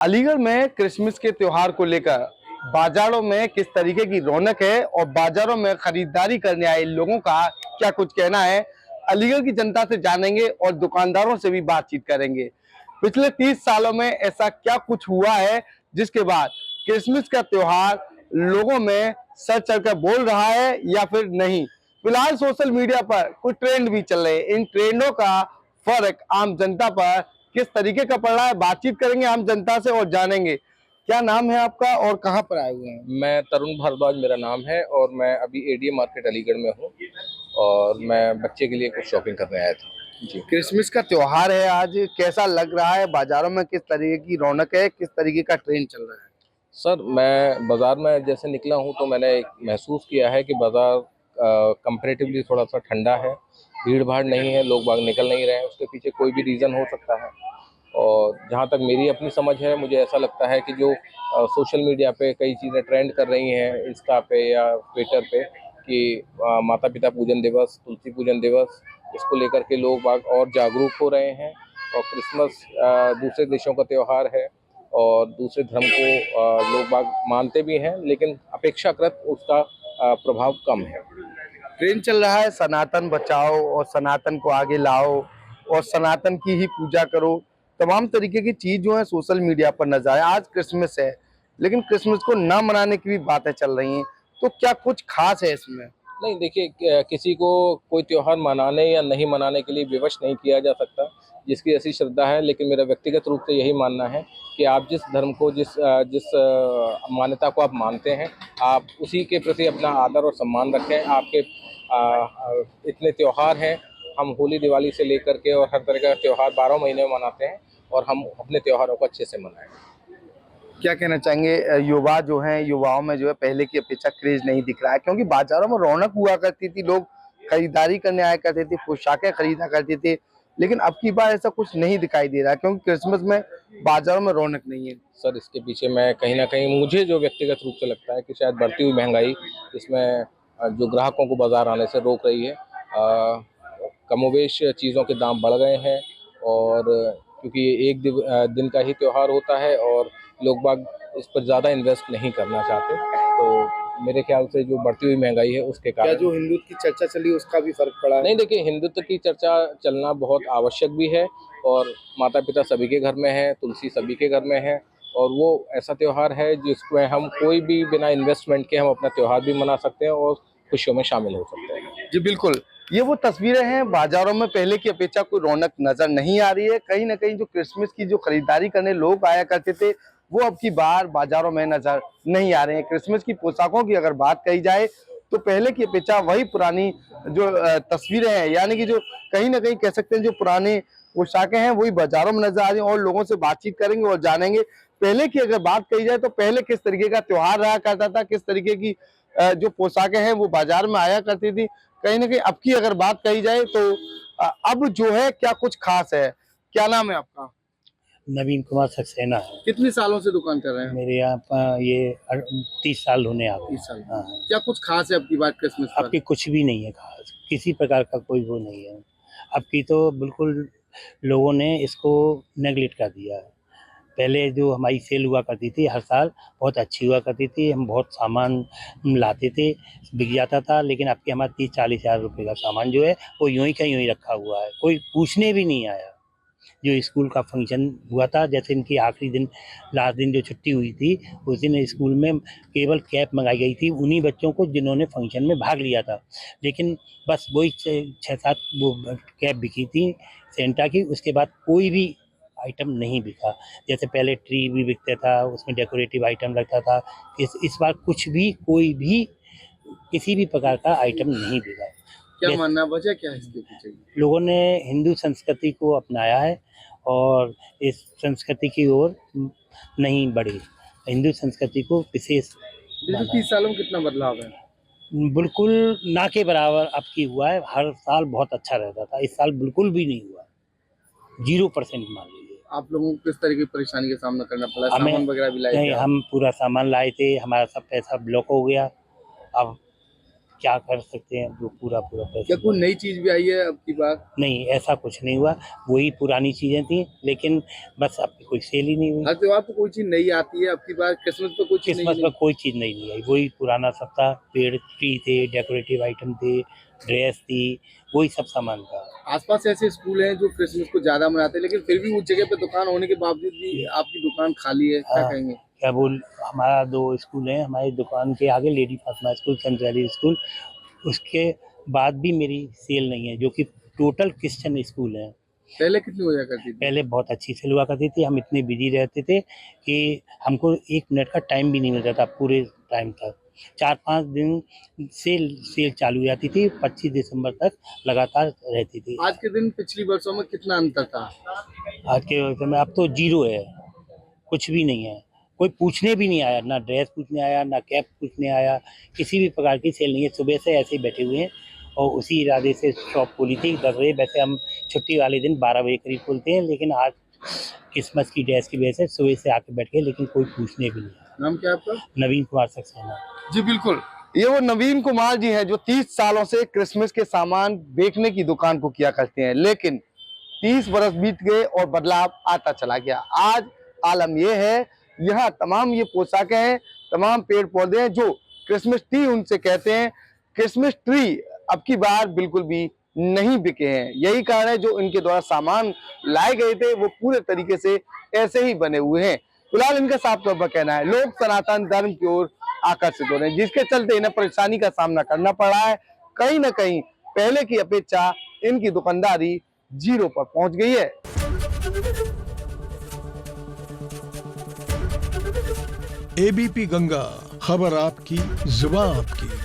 अलीगढ़ में क्रिसमस के त्योहार को लेकर बाजारों में किस तरीके की रौनक है और बाजारों में खरीदारी करने आए लोगों का क्या कुछ कहना है, अलीगढ़ की जनता से जानेंगे और दुकानदारों से भी बातचीत करेंगे। पिछले 30 सालों में ऐसा क्या कुछ हुआ है जिसके बाद क्रिसमस का त्योहार लोगों में सर चढ़कर बोल रहा है या फिर नहीं। फिलहाल सोशल मीडिया पर कुछ ट्रेंड भी चल रहे हैं, इन ट्रेंडों का फर्क आम जनता पर किस तरीके का पड़ रहा है, बातचीत करेंगे आम जनता से और जानेंगे। क्या नाम है आपका और कहाँ पर आए हुए हैं? मैं तरुण भारद्वाज मेरा नाम है और मैं अभी एडीए मार्केट अलीगढ़ में हूँ और मैं बच्चे के लिए कुछ शॉपिंग करने आया था जी। क्रिसमस का त्योहार है आज, कैसा लग रहा है? बाजारों में किस तरीके की रौनक है, किस तरीके का ट्रेंड चल रहा है? सर मैं बाज़ार में जैसे निकला हूँ तो मैंने महसूस किया है कि बाज़ार कंपैरेटिवली थोड़ा सा ठंडा है, भीड़ भाड़ नहीं है, लोग बाग निकल नहीं रहे हैं। उसके पीछे कोई भी रीज़न हो सकता है और जहाँ तक मेरी अपनी समझ है मुझे ऐसा लगता है कि जो सोशल मीडिया पे कई चीज़ें ट्रेंड कर रही हैं इंस्टा पे या ट्विटर पे कि माता पिता पूजन दिवस, तुलसी पूजन दिवस, इसको लेकर के लोग बाग और जागरूक हो रहे हैं। और क्रिसमस दूसरे देशों का त्यौहार है और दूसरे धर्म को लोग बाग मानते भी हैं, लेकिन अपेक्षाकृत उसका प्रभाव कम है। ट्रेंड चल रहा है सनातन बचाओ और सनातन को आगे लाओ और सनातन की ही पूजा करो। तमाम तरीके की चीज जो है सोशल मीडिया पर नजर आए। आज क्रिसमस है, लेकिन क्रिसमस को ना मनाने की भी बातें चल रही हैं, तो क्या कुछ खास है इसमें? नहीं देखिए, किसी को कोई त्योहार मनाने या नहीं मनाने के लिए विवश नहीं किया जा सकता, जिसकी ऐसी श्रद्धा है। लेकिन मेरा व्यक्तिगत रूप से यही मानना है कि आप जिस धर्म को मान्यता को आप मानते हैं, आप उसी के प्रति अपना आदर और सम्मान रखें। आपके इतने त्योहार हैं, हम होली दिवाली से लेकर के और हर तरह का त्यौहार 12 महीने में मनाते हैं और हम अपने त्योहारों को अच्छे से मनाएं। क्या कहना चाहेंगे? युवा जो हैं, युवाओं में जो है पहले की अपेक्षा क्रेज नहीं दिख रहा है, क्योंकि बाजारों में रौनक हुआ करती थी, लोग खरीदारी करने आया करते थे, पोशाकें खरीदा करते थे। लेकिन अब की बार ऐसा कुछ नहीं दिखाई दे रहा है, क्योंकि क्रिसमस में बाजारों में रौनक नहीं है। सर इसके पीछे मैं कहीं ना कहीं मुझे जो व्यक्तिगत रूप से लगता है कि शायद बढ़ती हुई महंगाई इसमें जो ग्राहकों को बाजार आने से रोक रही है। कमोवेश चीज़ों के दाम बढ़ गए हैं और क्योंकि ये एक दिन का ही त्यौहार होता है और लोग बाग इस पर ज़्यादा इन्वेस्ट नहीं करना चाहते, तो मेरे ख्याल से जो बढ़ती हुई महंगाई है उसके क्या कारण जो हिंदुत्व की चर्चा चली उसका भी फर्क पड़ा है? नहीं। देखिए, हिंदुत्व की चर्चा चलना बहुत आवश्यक भी है और माता पिता सभी के घर में है, तुलसी सभी के घर में है और वो ऐसा त्यौहार है जिसमें हम कोई भी बिना इन्वेस्टमेंट के हम अपना त्यौहार भी मना सकते हैं और खुशियों में शामिल हो सकते हैं। जी बिल्कुल, ये वो तस्वीरें हैं। बाजारों में पहले की अपेक्षा कोई रौनक नजर नहीं आ रही है। कहीं ना कहीं जो क्रिसमस की जो खरीदारी करने लोग आया करते थे, वो अब की बार बाजारों में नजर नहीं आ रहे हैं। क्रिसमस की पोशाकों की अगर बात कही जाए तो पहले की अपेक्षा वही पुरानी जो तस्वीरें हैं, यानी कि जो कहीं ना कहीं कह सकते हैं जो पुरानी पोशाकें हैं वही बाजारों में नजर आ रही हैं। और लोगों से बातचीत करेंगे और जानेंगे पहले की अगर बात कही जाए तो पहले किस तरीके का त्योहार रहा करता था, किस तरीके की जो पोशाकें हैं वो बाजार में आया करती थी। कहीं ना कहीं अब की अगर बात कही जाए तो अब जो है क्या कुछ खास है? क्या नाम है आपका? नवीन कुमार सक्सेना है। कितने सालों से दुकान कर रहे हैं? मेरे यहाँ पर ये 30 साल होने आ गए। 30 साल। हाँ, क्या कुछ खास है अब की बात क्रिसमस पर? आपकी कुछ भी नहीं है खास, किसी प्रकार का कोई वो नहीं है। अब की तो बिल्कुल लोगों ने इसको नेगलेक्ट कर दिया है। पहले जो हमारी सेल हुआ करती थी हर साल बहुत अच्छी हुआ करती थी, हम बहुत सामान लाते थे, बिक जाता था। लेकिन अब के हमारा 30-40 हज़ार रुपये का सामान जो है वो यूँ ही का यूँ ही रखा हुआ है, कोई पूछने भी नहीं आया। जो स्कूल का फंक्शन हुआ था, जैसे इनकी आखिरी दिन लास्ट दिन जो छुट्टी हुई थी, उस दिन स्कूल में केवल कैप मंगाई गई थी उन्हीं बच्चों को जिन्होंने फंक्शन में भाग लिया था। लेकिन बस वही 6-7 वो कैप बिकी थी सेंटा की, उसके बाद कोई भी आइटम नहीं बिका। जैसे पहले ट्री भी बिकता था, उसमें डेकोरेटिव आइटम लगता था। इस बार कुछ भी कोई भी किसी भी प्रकार का आइटम नहीं बिका। क्या मानना, वजह क्या है इसके पीछे? लोगों ने हिंदू संस्कृति को अपनाया है और इस संस्कृति की ओर नहीं बढ़े। हिंदू संस्कृति को विशेष पिछले 30 सालों में कितना बदलाव है? बिल्कुल ना के बराबर अब की हुआ है। हर साल बहुत अच्छा रहता था, इस साल बिल्कुल भी नहीं हुआ, 0% मान लीजिए। आप लोगों को किस तरह की परेशानी का सामना करना पड़ा? हमें सामान वगैरह भी लाए नहीं, थे आप? हम पूरा सामान लाए थे, हमारा सब पैसा ब्लॉक हो गया। अब क्या कर सकते हैं, जो पूरा पूरा क्या पैसा। कोई नई चीज भी आई है अब की बार? नहीं, ऐसा कुछ नहीं हुआ, वही पुरानी चीजें थी, लेकिन बस अब कोई सेल ही नहीं हुई। हर त्योहार पे कोई चीज नई आती है, अब की बार क्रिसमस पे कोई चीज क्रिसमस नई पर नहीं। कोई चीज नहीं आई, वही पुराना सब था, पेड़ ट्री थे, डेकोरेटिव आइटम थे, ड्रेस थी, वही सब सामान था। आसपास ऐसे स्कूल हैं जो क्रिसमस को ज्यादा मनाते हैं, लेकिन फिर भी उस जगह पे दुकान होने के बावजूद भी आपकी दुकान खाली है, क्या हाँ, कहेंगे? क्या बोल, हमारा 2 स्कूल हैं, हमारी दुकान के आगे Lady Fatima School, Saint Valley School, उसके बाद भी मेरी सेल नहीं है, जो कि टोटल क्रिश्चियन स्कूल है। पहले कितनी हो जाया करती थी? पहले बहुत अच्छी सेल हुआ करती थी, हम इतने बिजी रहते थे कि हमको 1 मिनट का टाइम भी नहीं मिलता था पूरे टाइम तक। 4-5 दिन सेल चालू हो जाती थी, 25 दिसंबर तक लगातार रहती थी। आज के दिन पिछली वर्षों में कितना अंतर था? आज के वक्त में अब तो जीरो है, कुछ भी नहीं है, कोई पूछने भी नहीं आया, ना ड्रेस पूछने आया, ना कैप पूछने आया, किसी भी प्रकार की सेल नहीं है। सुबह से ऐसे ही बैठे हुए हैं और उसी इरादे से शॉप खोली थी 10 बजे। वैसे हम छुट्टी वाले दिन 12 बजे करीब खोलते हैं, लेकिन आज क्रिसमस की ड्रेस की वजह से सुबह से आके बैठ गए, लेकिन कोई पूछने भी नहीं आया। नाम क्या है आपका? नवीन कुमार सक्सेना। जी बिल्कुल, ये वो नवीन कुमार जी हैं जो 30 सालों से क्रिसमस के सामान बेचने की दुकान को किया करते हैं, लेकिन 30 बरस बीत गए और बदलाव आता चला गया। आज आलम ये है, यहाँ तमाम ये पोशाकें हैं, तमाम पेड़ पौधे हैं जो क्रिसमस ट्री उनसे कहते हैं। क्रिसमस ट्री अब की बार बिल्कुल भी नहीं बिके हैं, यही कारण है जो इनके द्वारा सामान लाए गए थे वो पूरे तरीके से ऐसे ही बने हुए हैं। फिलहाल इनका साफ तौर पर कहना है लोग सनातन धर्म की ओर आकर्षित हो रहे हैं, जिसके चलते इन्हें परेशानी का सामना करना पड़ रहा है। कहीं ना कहीं पहले की अपेक्षा इनकी दुकानदारी जीरो पर पहुंच गई है। एबीपी गंगा, खबर आपकी, जुबान आपकी।